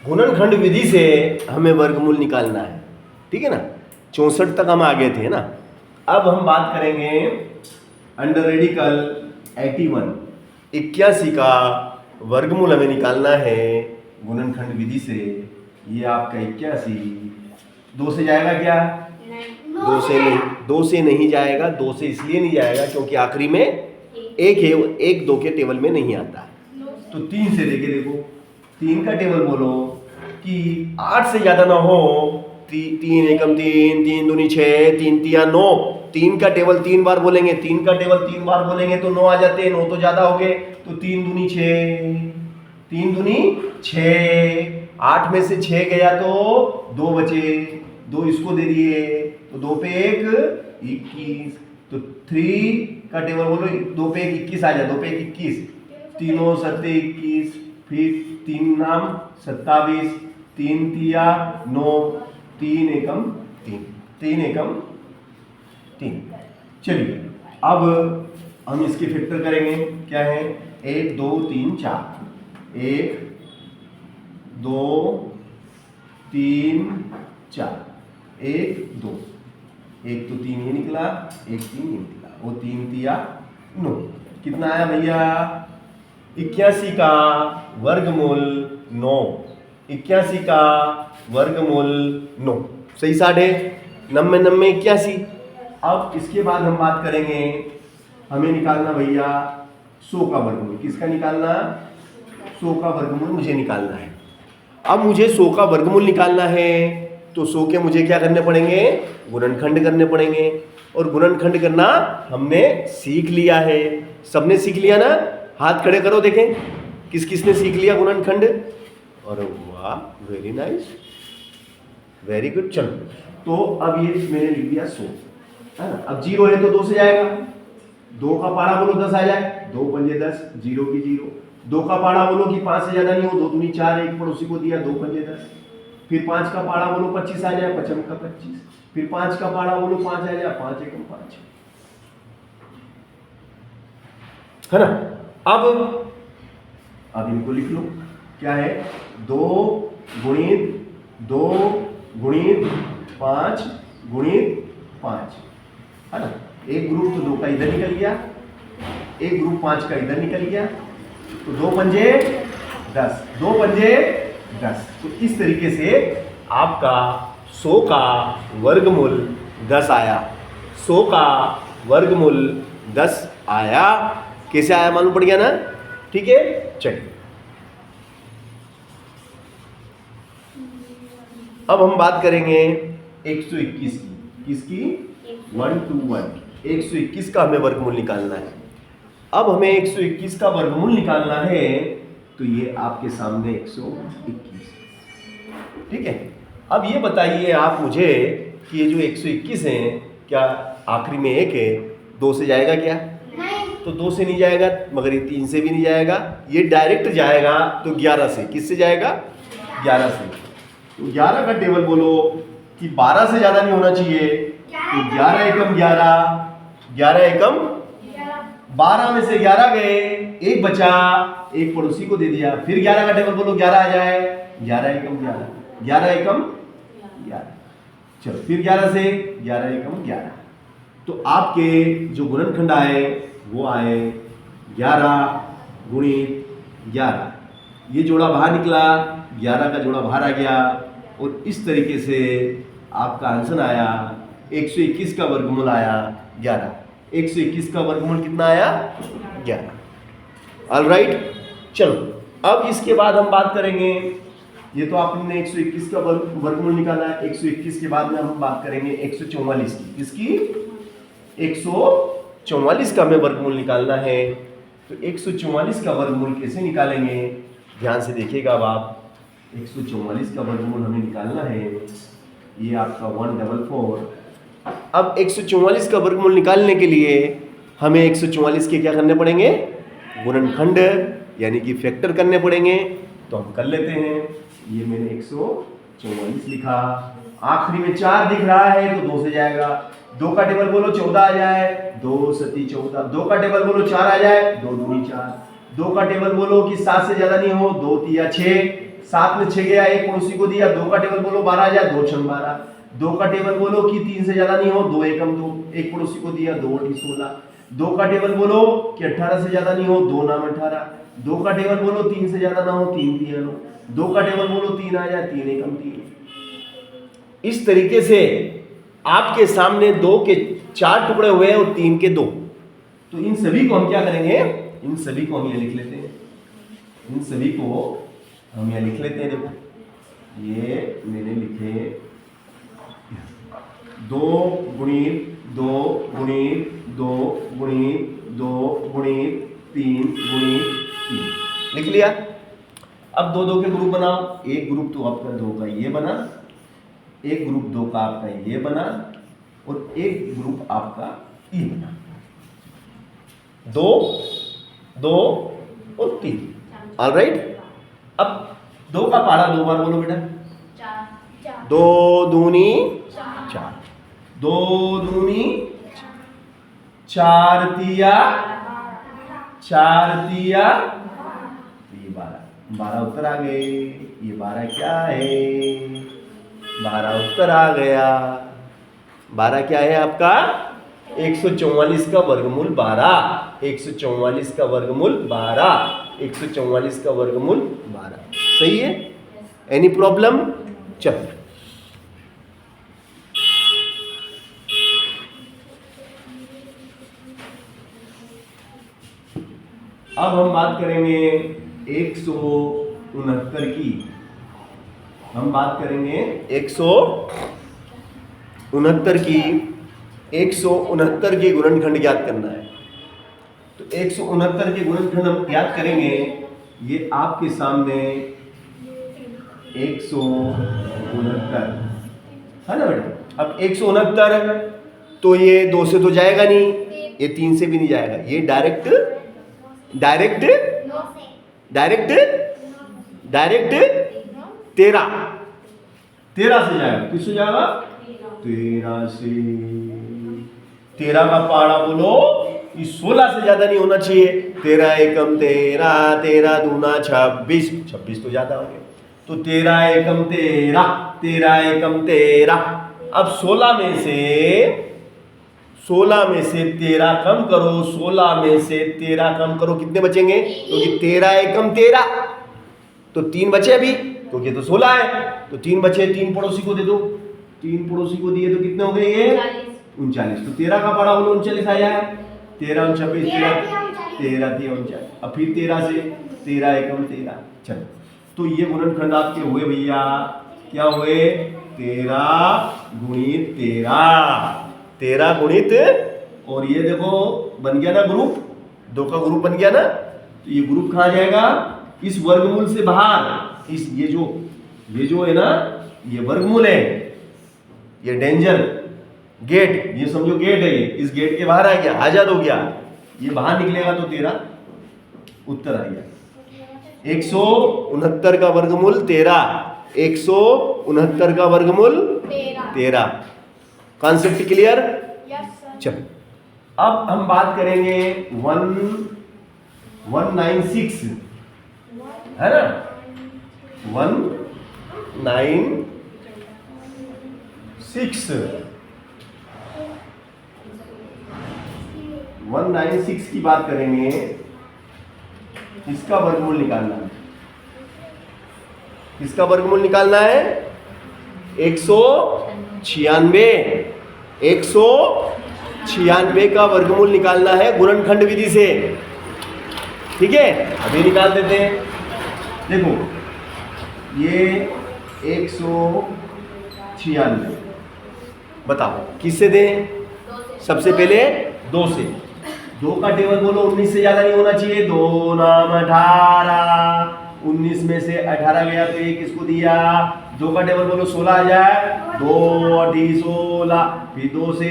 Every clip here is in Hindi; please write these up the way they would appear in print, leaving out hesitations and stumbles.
गुणनखंड विधि से हमें वर्गमूल निकालना है, ठीक है ना। 64 तक हम आ गए थे ना। अब हम बात करेंगे अंडर रेडिकल 81 का वर्गमूल हमें निकालना है गुणनखंड विधि से। ये आपका 81 2 से जाएगा क्या? दो से नहीं जाएगा। 2 से इसलिए नहीं जाएगा क्योंकि आखिरी में एक है, 1 2 के टेबल में नहीं आता है। तो 3 से लेके देखो, 3 का टेबल बोलो कि 8 से ज्यादा ना हो। 3 एकम 3, 3 दूनी 6, 3 तिया 9। 3 का टेबल 3 बार बोलेंगे, 3 का टेबल 3 बार बोलेंगे तो 9 आ जाते हैं। 9 तो ज्यादा हो गए, तो 3 दूनी 6, 3 दूनी 6। 8 में से 6 गया तो 2 बचे, 2 इसको दे दिए तो 2 पे 1 21। तो 3 का टेबल बोलो, 2 पे 1 21 आ जाए। 2 पे 1 21, 3 सत्ते 21, फिर 3 नाम 27, 3 तिया 9, 3 एकम 3, 3 एकम 3। चलिए अब हम इसके फैक्टर करेंगे। क्या है? 1 2 3 4, 1 2 3 4, 1 2, 1 तो 3 ये निकला, 1 3 ये निकला, वो 3 तिया 9। कितना आया भैया? 81 का वर्गमूल 9। 81 का वर्गमूल 9 सही साढ़े 90 90 81। अब इसके बाद हम बात करेंगे, हमें निकालना भैया 100 का वर्गमूल। किसका निकालना? 100 का वर्गमूल मुझे निकालना है। अब मुझे 100 का वर्गमूल निकालना है तो 100 के मुझे क्या करने पड़ेंगे? गुणनखंड करने पड़ेंगे। और गुणनखंड करना हमने सीख लिया है। सबने सीख लिया ना? हाथ खड़े करो, देखें किस किस ने सीख लिया गुणनखंड। और वाह, वेरी नाइस, वेरी गुड। चलो तो अब ये मैंने लिख दिया 100, है ना। अब 0 है तो 2 से जाएगा। 2 का पारा बोलो 10 आ जाए, 2 पंजे 10, 0 की 0। 2 का पारा बोलो कि 5 से ज्यादा नहीं हो, 2 दूनी 4, एक पड़ोसी को दिया, 2 पंजे 10। फिर 5 का पारा बोलो 25 आ जाए, 5 का 25। फिर 5 का पारा बोलो 5 आ जाए, 5 एकम 5, है ना। अब इनको लिख लो। क्या है? 2 गुणित 2 गुणित 5 गुणित 5, है ना। एक ग्रुप तो 2 का इधर निकल गया, एक ग्रुप 5 का इधर निकल गया, तो 2 पंजे 10, 2 पंजे 10। तो इस तरीके से आपका 100 का वर्गमूल 10 आया। 100 का वर्गमूल 10 आया। कैसे आया मालूम पड़ गया ना? ठीक है, चलिए अब हम बात करेंगे 121 की। किसकी? 1 to 1 121 का हमें वर्गमूल निकालना है। अब हमें 121 का वर्गमूल निकालना है तो ये आपके सामने 121, ठीक है। अब ये बताइए आप मुझे कि ये जो 121 है, क्या आखिरी में 1 है, 2 से जाएगा क्या? तो 2 से नहीं जाएगा, मगर ये 3 से भी नहीं जाएगा। ये डायरेक्ट जाएगा तो 11 से। किससे जाएगा? 11 से। तो 11 का टेबल बोलो कि 12 से ज्यादा नहीं होना चाहिए। तो 11 एकम 11, 11 एकम 12 में से 11 गए, एक बचा, एक पड़ोसी को दे दिया। फिर 11 का टेबल बोलो 11 आ जाए, 11 एकम 11, 11 एकम 11। चलो फिर 11 से 11 एकम 11। तो आपके जो गुणनखंड आए वो आए 11 गुणित 11। ये जोड़ा बाहर निकला, 11 का जोड़ा बाहर आ गया, और इस तरीके से आपका आंसर आया 121 का वर्गमूल आया 11। 121 का वर्गमूल कितना आया? 11। ऑलराइट, चलो अब इसके बाद हम बात करेंगे, ये तो आपने 121 का वर्गमूल निकाला है। 121 के बाद में हम बात करेंगे 144 की। किसकी? 144 का हमें वर्गमूल निकालना है। तो 144 का वर्गमूल कैसे निकालेंगे? ध्यान से देखिएगा अब आप। 144 का वर्गमूल हमें निकालना है, ये आपका 144। अब 144 का वर्गमूल निकालने के लिए हमें 144 के क्या करने पड़ेंगे? गुणनखंड यानी कि फैक्टर करने पड़ेंगे। तो हम कर लेते हैं। ये मैंने 144 लिखा, आखिरी में 4 दिख रहा है तो 2 से जाएगा। 2 का टेबल बोलो 14 आ जाए, 2 सती 14। 2 का टेबल बोलो 4 आ जाए, 2 दूनी 4। 2 का टेबल बोलो कि 7 से ज्यादा नहीं हो, 2 तिया 6, 7 में 6 गया, एक पड़ोसी को दिया। 2 का टेबल बोलो 12 आ जाए, 2 6 12। 2 का टेबल बोलो कि 3 से ज्यादा नहीं हो, 2 एकम 2, एक पड़ोसी को दिया, 2 × 16। 2 का टेबल बोलो कि 18 से ज्यादा नहीं हो, 2 नाम 18। 2 का टेबल बोलो 3 से ज्यादा ना हो, 3 3 9। 2 का टेबल बोलो 3 आ जाए, 3 एकम 3। इस तरीके से आपके सामने 2 के 4 टुकड़े हुए हैं और 3 के 2। तो इन सभी को हम क्या करेंगे, इन सभी को हम ये लिख लेते हैं, इन सभी को हम ये लिख लेते हैं। देखो ये मैंने लिखे 2 गुणित 2 गुणित 2 गुणित 2 गुणित 3 गुणित 3 लिख लिया। अब 2 2 के ग्रुप बनाओ। एक ग्रुप तो आपका 2 का ये बना, एक ग्रुप 2 का आपका ये बना और एक ग्रुप आपका ये बना। 2 2 और 3। ऑलराइट। अब 2 का पहाड़ा 2 बार बोलो बेटा। 2 दूनी 4, 2 दूनी 4 तिया 4 तिया, ये 12। 12 उत्तर आ गए। ये 12 क्या है, 12 उत्तर आ गया। 12 क्या है आपका, 144 का वर्गमूल 12। 144 का वर्गमूल 12। 144 का वर्गमूल 12। सही है? Any problem? चलो अब हम बात करेंगे 169 की। हम बात करेंगे 169 की। 169 के गुणनखंड ज्ञात करना है। तो 169 के गुणनखंड हम ज्ञात करेंगे। ये आपके सामने 169 है ना बेटा। अब 169 तो ये 2 से तो जाएगा नहीं, ये 3 से भी नहीं जाएगा, ये डायरेक्ट डायरेक्ट डायरेक्ट डायरेक्ट 13 से जाएगा। किससे जाएगा, 13 से। 13 का पहाड़ा बोलो, ये 16 से ज्यादा नहीं होना चाहिए। 13 एकम 13, 13 दूना 26, 26 तो ज्यादा हो गया। तो 13 एकम 13, 13 एकम 13। अब 16 में से 13 कम करो, 16 में से 13 कम करो, कितने बचेंगे, क्योंकि 13 एकम 13 तो 3 बचे अभी, क्योंकि तो 16 है तो 3 बचे। 3 पड़ोसी को दे दो, 3 पड़ोसी को दिए तो कितने हो गए, ये 39। तो 13 का पड़ा बोलो 39 आया है। 13 26 13 39। अब फिर 13 से 13 एकम 13। चलो तो ये गुणनखंड आपके हुए भैया, क्या हुए, 13 गुणित 13। 13 गुणित, और ये देखो बन गया ना ग्रुप, 2 का ग्रुप बन गया ना। तो ये ग्रुप कहाँ जाएगा, इस वर्गमूल से बाहर। इस ये जो है ना, ये वर्गमूल है, ये डेंजर गेट, ये समझो गेट है, ये इस गेट के बाहर आ गया, आजाद हो गया, ये बाहर निकलेगा तो 13 उत्तर आ गया। 169 का वर्गमूल 13। 169 का वर्गमूल 13। Concept clear? चलो अब हम बात करेंगे 196 है ना। 196 की बात करेंगे। इसका वर्गमूल निकालना है। इसका वर्गमूल निकालना है 196। 196 का वर्गमूल निकालना है गुणनखंड विधि से। ठीक है, अभी निकाल देते हैं। देखो ये 196, बताओ किससे दें, सबसे पहले 2 से। 2 का टेबल बोलो 19 से ज्यादा नहीं होना चाहिए। 2 नाम 18, 19 में से 18 गया तो ये किसको दिया। 2 का टेबल बोलो 16 आ जाए, 2 × 16, फिर 2 से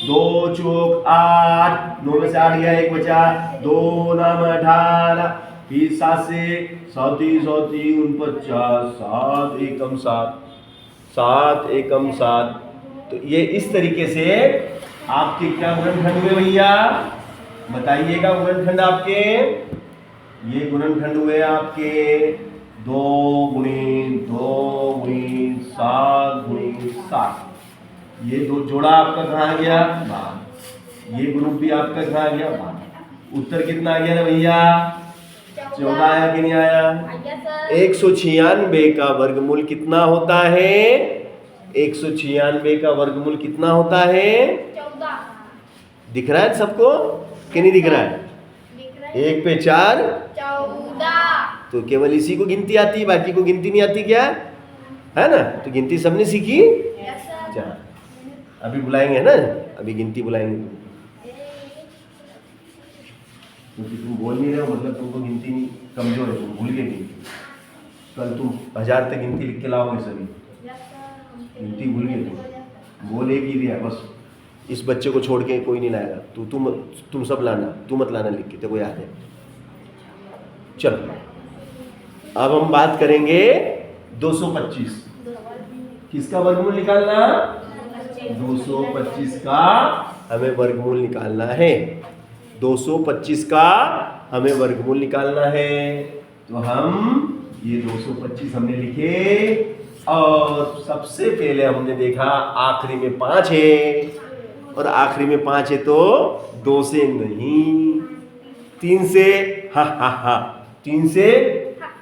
2 चौक 8, 9 में से 8 गया, 1 बचा, 2 नाम 18, फिर 7 से 7 7 49, 7 एकम 7, 7 एकम 7। तो ये इस तरीके से आपके क्या गुणनखंड हुए भैया, बताइएगा। गुणनखंड आपके, ये गुणनखंड हुए आपके 2 गुणित 2 गुणित 7 गुणित 7। ये दो जोड़ा आपका कहाँ गया? बाहर। ये ग्रुप भी आपका कहाँ गया? बाहर। उत्तर कितना आ गया ना भैया? 14 आया कि नहीं आया? 196 का वर्गमूल कितना होता है? 196 का वर्गमूल कितना होता है? 14। दिख रहा है सबको कि नहीं दिख रहा है? 1 पे 4 14। तो केवल इसी को गिनती आती है, बाकी को गिनती नहीं आती क्या? है ना? तो गिनती सबने सीखी? अच्छा, अभी बुलाएंगे ना, अभी गिनती बुलाएंगे। क्योंकि तुम बोल नहीं रहे हो मतलब तुमको गिनती कमजोर है, तुम भूल गए गिनती। कल तुम 1000 तक गिनती लिख के लाओगे सभी, गिनती भूल गए तुम। बोल एक ही दिया बस, इस बच्चे को छोड़ के कोई नहीं लाएगा। तुम सब लाना, तू मत लाना लिख के, तेरे को याद है। चलो अब हम बात करेंगे 225। किसका वर्गमूल निकालना? 225 का हमें वर्गमूल निकालना है। 225 का हमें वर्गमूल निकालना है। तो हम ये 225 हमने लिखे, और सबसे पहले हमने देखा आखिरी में 5 है, और आखिरी में 5 है तो 2 से नहीं, 3 से। हा हा हा, 3 से।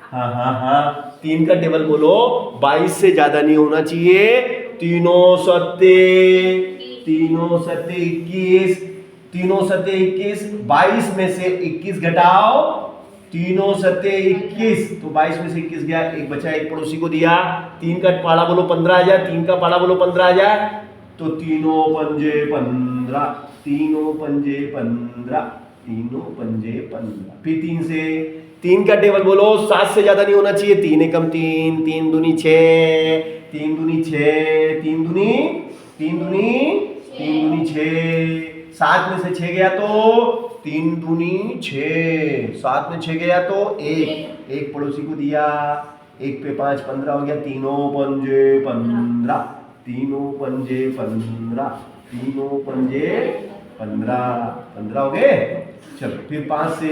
हाँ हाँ हाँ, 3 का टेबल बोलो। 22 से ज्यादा नहीं होना चाहिए। तीनों सत्ते 21, तीनों सत्ते 21। 22 में से 21 घटाओ, तीनों सत्ते 21, तो 22 में से 21 गया, एक बचा, एक पड़ोसी को दिया। 3 का पाला बोलो 15 आ जाए, 3 का पाला बोलो 15 आ जाए, तो तीनों पंजे 15, तीनों पंजे 15, तीनों पंजे 15। फिर 3 से, 3 का टेबल बोलो। 7 से ज्यादा नहीं होना चाहिए। 3 एकम 3, 3 दूनी 6, 3 दूनी 6, 3 दूनी 6। 7 में से 6 गया तो 3 दूनी 6, 7 में 6 गया तो एक पड़ोसी को दिया, 1 पे 5 15 हो गया। तीनों पंजे 15, तीनों पंजे 15, तीनों पंजे 15 हो गए। चलो फिर 5 से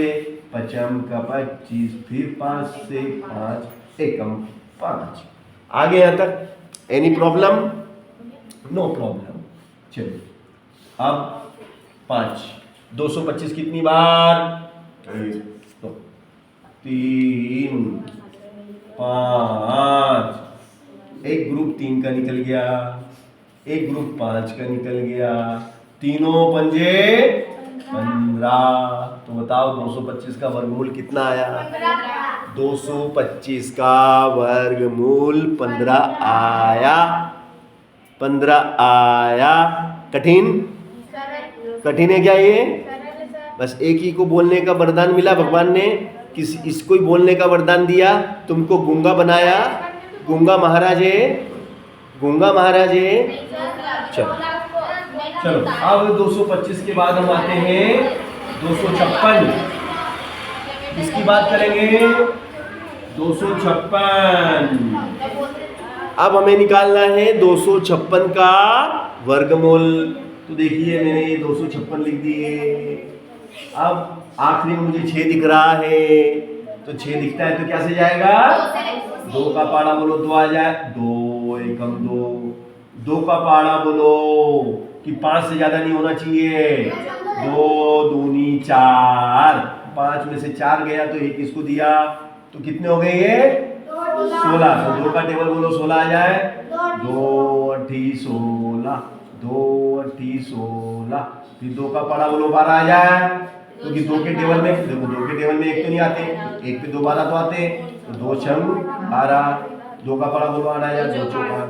5 का 25, फिर 5 से 5 एकम 5। आगे यहाँ तक एनी प्रॉब्लम? No problem. चलिए अब 5, 225 कितनी बार? 1 2 3 5। एक ग्रुप 3 का निकल गया, एक ग्रुप 5 का निकल गया, तीनों पंजे 15। तो बताओ 225 का वर्गमूल कितना आया? 225 का वर्गमूल 15 आया। 15 आया। कठिन? कठिन है क्या ये? बस एक ही को बोलने का वरदान मिला भगवान ने, इसको ही बोलने का वरदान दिया, तुमको गूंगा बनाया। गूंगा महाराज है, गूंगा महाराज है। चलो अब 225 के बाद हम आते हैं 256। किसकी बात करेंगे? 256। अब हमें निकालना है 256 का वर्गमूल। तो देखिए मैंने ये 256 लिख दिए। अब आखिरी में मुझे 6 दिख रहा है, तो 6 दिखता है तो क्या से जाएगा? 2 का पाड़ा बोलो 2 आ जाए, 2 एकम 2। 2 का पाड़ा बोलो कि 5 से ज्यादा नहीं होना चाहिए। 2 दूनी 4, 5 में से 4 गया तो एक इसको दिया, तो कितने हो गए ये? 16। तो 2 का टेबल बोलो 16 आ जाए। 2 8 16, 2 8 16। फिर 2 का पाड़ा बोलो 12 आ जाए, क्योंकि 2 के टेबल में देखो, 2 के टेबल में 1 तो नहीं आते, 1 पे 2 12 तो आते, तो 2 6 12। 2 का पाड़ा बोलो 8 आ जाए, 2 4।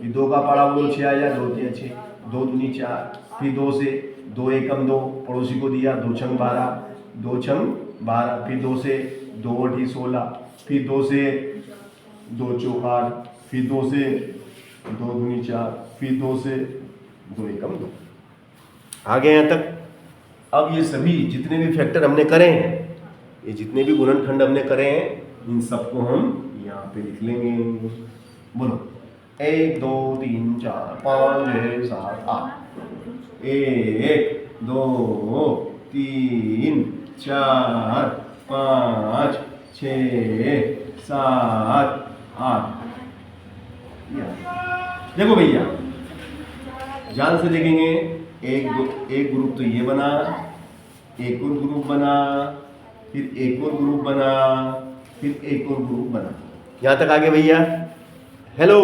फिर 2 का पाड़ा बोलो 6 आ जाए, 2 3 6, 2 दूनी 4। फिर 2 से 2 एकम 2, पड़ोसी को दिया, 2 6 12, 2 6 12। फिर 2 से 2 8 16, फिर 2 से 2 4 8, फिर 2 से 2 दूनी 4, फिर 2 से 2 एकम 2। आगे यहाँ तक। अब ये सभी जितने भी फैक्टर हमने करे हैं, ये जितने भी गुणनखंड हमने करे हैं, इन सबको हम यहाँ पे लिख लेंगे। बोलो 1 2 3 4 5 6 7 8। 1 2 3 4 5 6 7 8। देखो भैया ध्यान से देखेंगे, एक ग्रुप तो ये बना, एक और ग्रुप बना, फिर एक और ग्रुप बना, फिर एक और ग्रुप बना। यहां तक आगे भैया? हेलो,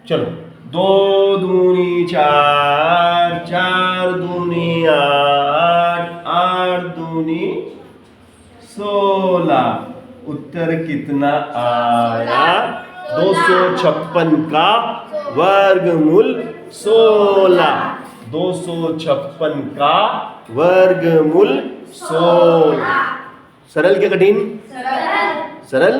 चलो 2 दूनी 4, 4 दूनी 8, 8 दूनी 16। उत्तर कितना आया? 256 का वर्गमूल 16। 256 का वर्गमूल 16। सरल क्या कठिन? सरल।